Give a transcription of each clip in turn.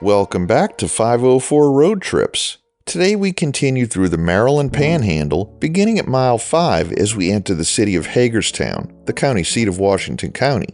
Welcome back to 504 Road Trips. Today we continue through the Maryland Panhandle, beginning at mile 5 as we enter the city of Hagerstown, the county seat of Washington County.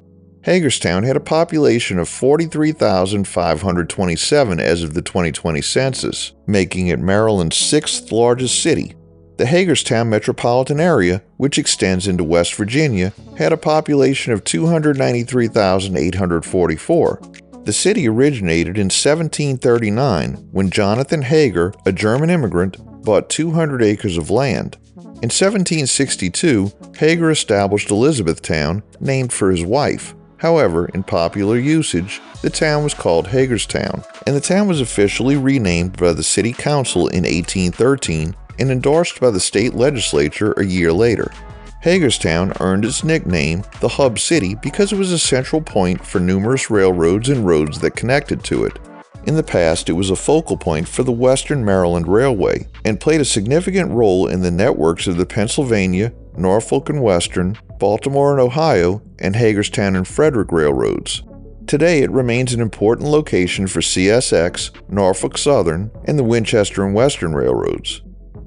Hagerstown had a population of 43,527 as of the 2020 census, making it Maryland's 6th largest city. The Hagerstown metropolitan area, which extends into West Virginia, had a population of 293,844. The city originated in 1739 when Jonathan Hager, a German immigrant, bought 200 acres of land. In 1762, Hager established Elizabethtown, named for his wife. However, in popular usage, the town was called Hagerstown, and the town was officially renamed by the City Council in 1813 and endorsed by the state legislature a year later. Hagerstown earned its nickname, the Hub City, because it was a central point for numerous railroads and roads that connected to it. In the past, it was a focal point for the Western Maryland Railway and played a significant role in the networks of the Pennsylvania, Norfolk and Western, Baltimore and Ohio, and Hagerstown and Frederick railroads. Today, it remains an important location for CSX, Norfolk Southern, and the Winchester and Western railroads.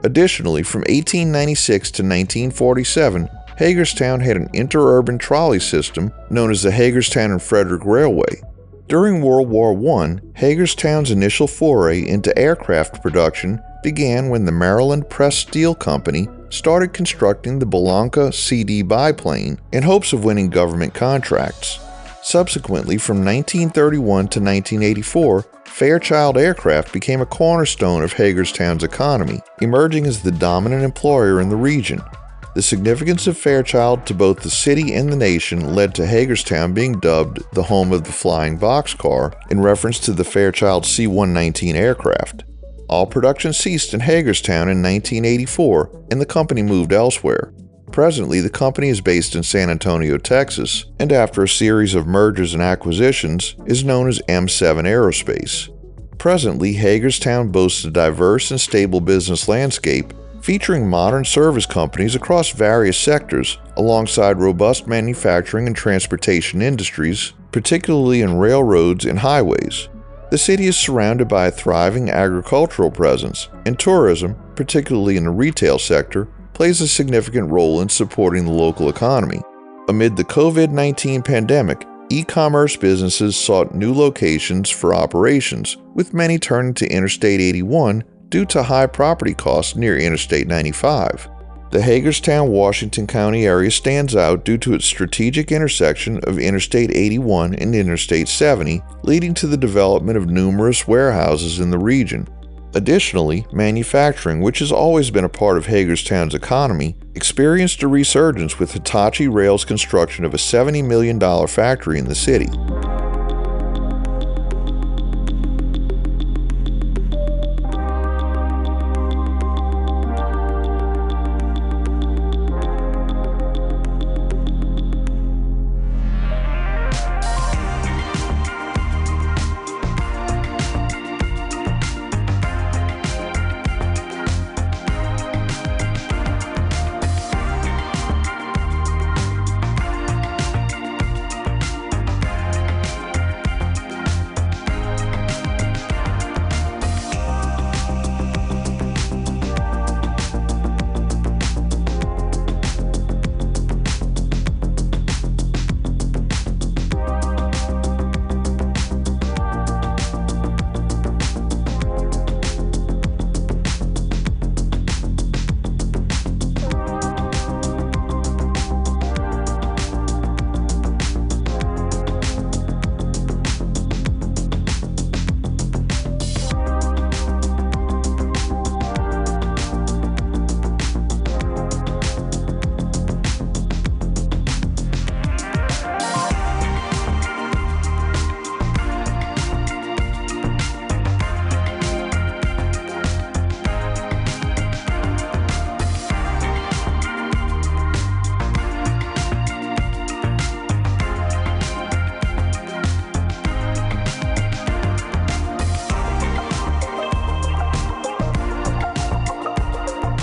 Additionally, from 1896 to 1947, Hagerstown had an interurban trolley system known as the Hagerstown and Frederick Railway. During World War I, Hagerstown's initial foray into aircraft production began when the Maryland Press Steel Company started constructing the Bellanca CD biplane in hopes of winning government contracts. Subsequently, from 1931 to 1984, Fairchild Aircraft became a cornerstone of Hagerstown's economy, emerging as the dominant employer in the region. The significance of Fairchild to both the city and the nation led to Hagerstown being dubbed the home of the flying boxcar in reference to the Fairchild C-119 aircraft. All production ceased in Hagerstown in 1984, and the company moved elsewhere. Presently, the company is based in San Antonio, Texas, and after a series of mergers and acquisitions, is known as M7 Aerospace. Presently, Hagerstown boasts a diverse and stable business landscape, featuring modern service companies across various sectors, alongside robust manufacturing and transportation industries, particularly in railroads and highways. The city is surrounded by a thriving agricultural presence, and tourism, particularly in the retail sector, plays a significant role in supporting the local economy. Amid the COVID-19 pandemic, e-commerce businesses sought new locations for operations, with many turning to Interstate 81 due to high property costs near Interstate 95. The Hagerstown, Washington County area stands out due to its strategic intersection of Interstate 81 and Interstate 70, leading to the development of numerous warehouses in the region. Additionally, manufacturing, which has always been a part of Hagerstown's economy, experienced a resurgence with Hitachi Rail's construction of a $70 million factory in the city.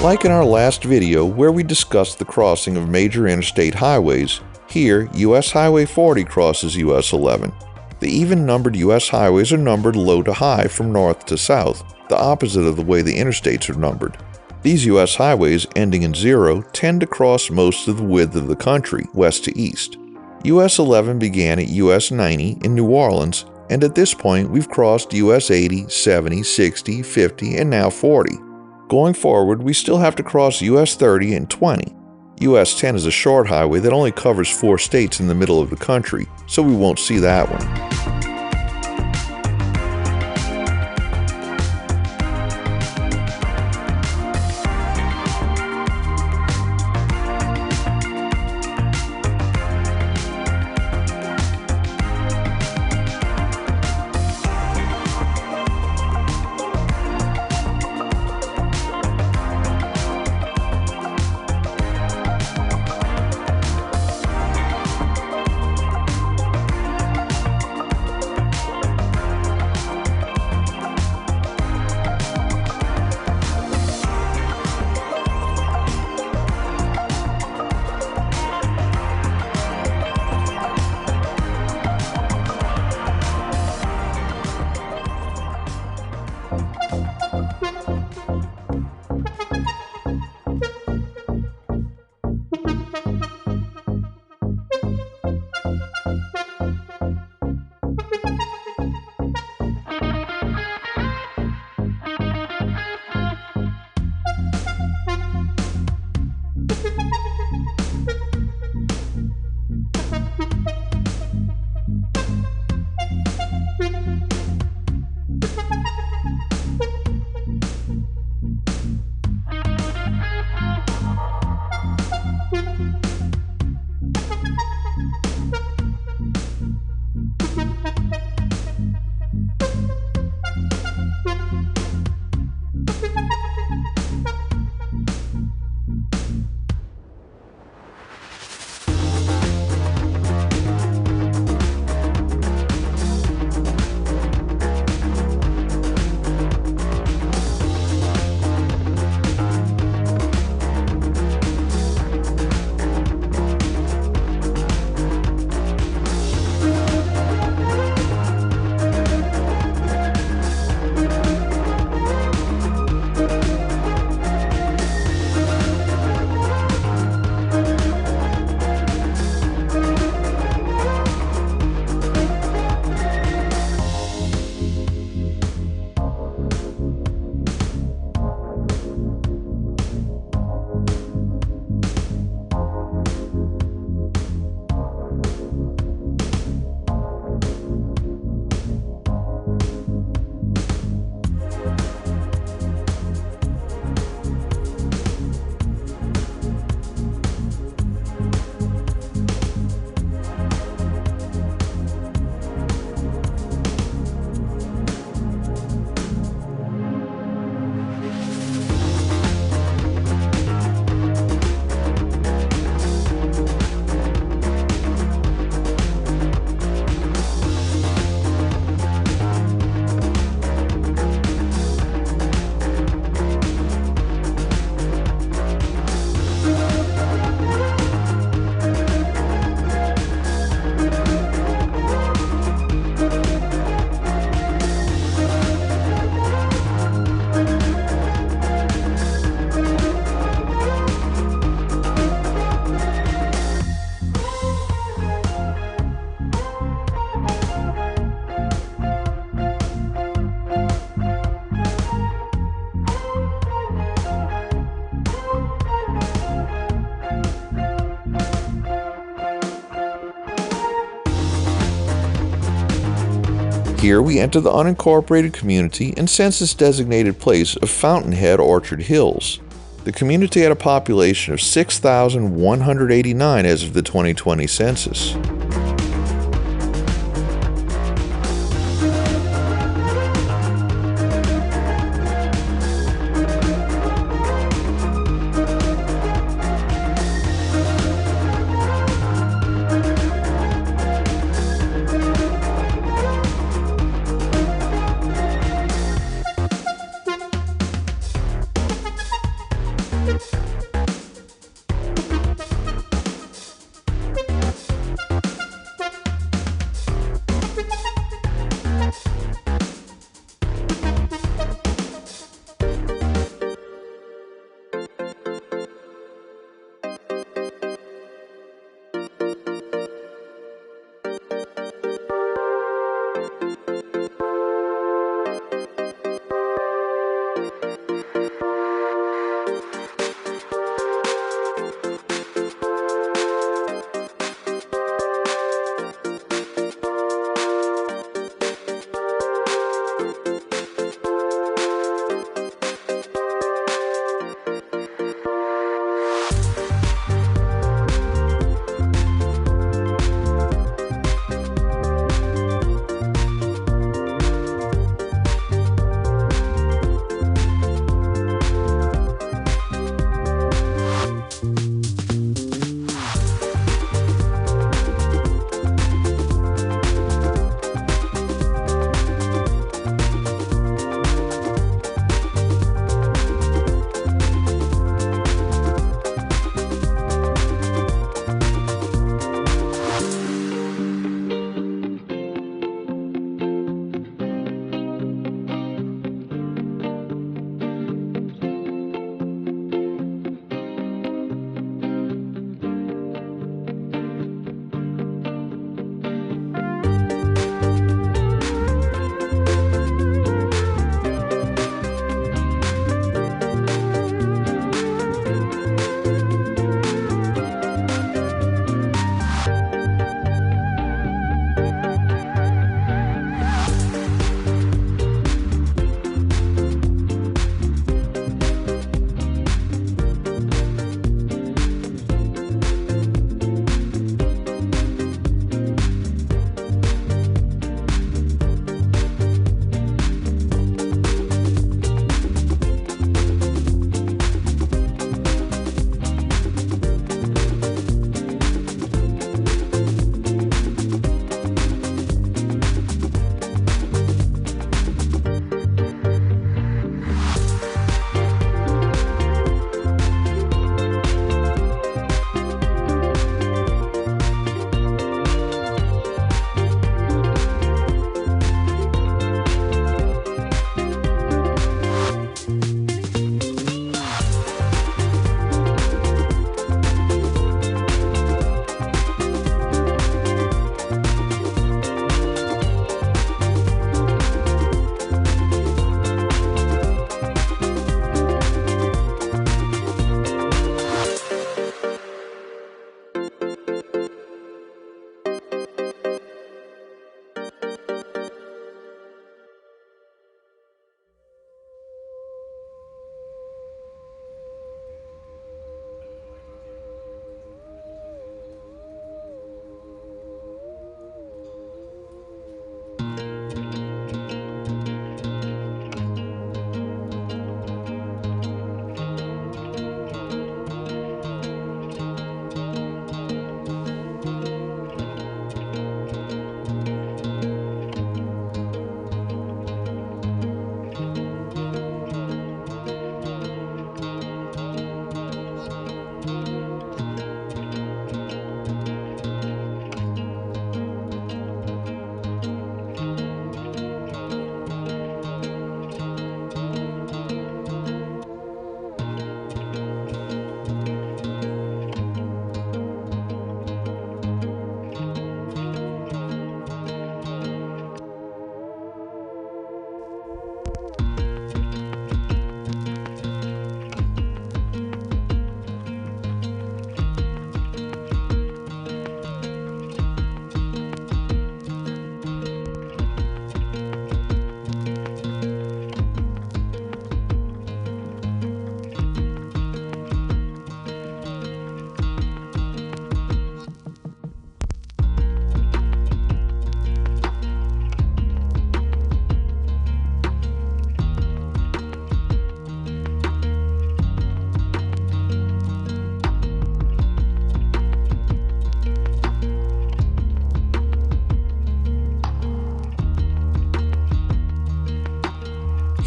Like in our last video where we discussed the crossing of major interstate highways, here US Highway 40 crosses US 11. The even-numbered U.S. highways are numbered low to high from north to south, the opposite of the way the interstates are numbered. These U.S. highways, ending in 0, tend to cross most of the width of the country, west to east. US 11 began at US 90 in New Orleans, and at this point we've crossed US 80, 70, 60, 50, and now 40. Going forward, we still have to cross US 30 and 20. US 10 is a short highway that only covers 4 states in the middle of the country, so we won't see that one. Here we enter the unincorporated community and census-designated place of Fountainhead Orchard Hills. The community had a population of 6,189 as of the 2020 census.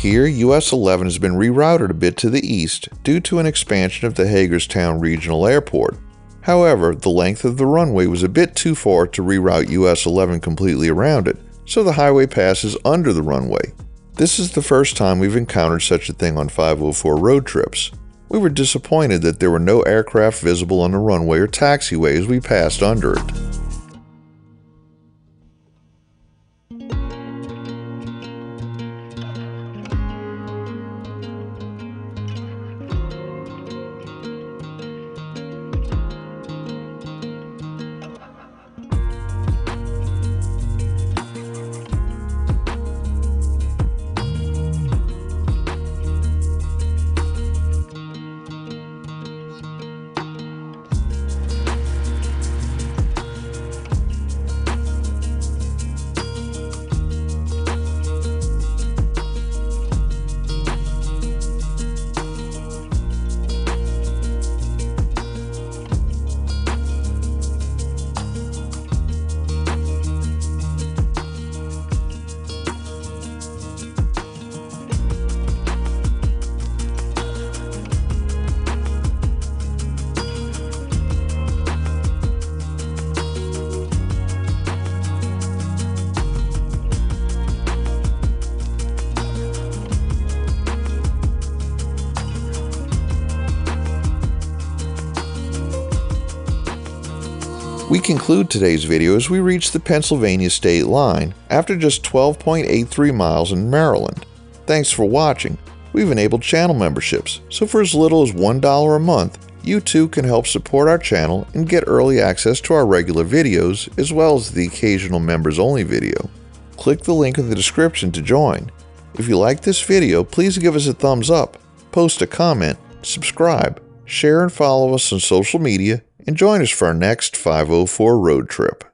Here, US 11 has been rerouted a bit to the east due to an expansion of the Hagerstown Regional Airport. However, the length of the runway was a bit too far to reroute US 11 completely around it, so the highway passes under the runway. This is the first time we've encountered such a thing on 504 road trips. We were disappointed that there were no aircraft visible on the runway or taxiway as we passed under it. We conclude today's video as we reach the Pennsylvania state line after just 12.83 miles in Maryland. Thanks for watching. We've enabled channel memberships, so for as little as $1 a month, you too can help support our channel and get early access to our regular videos as well as the occasional members-only video. Click the link in the description to join. If you like this video, please give us a thumbs up, post a comment, subscribe, share and follow us on social media, and join us for our next 504 road trip.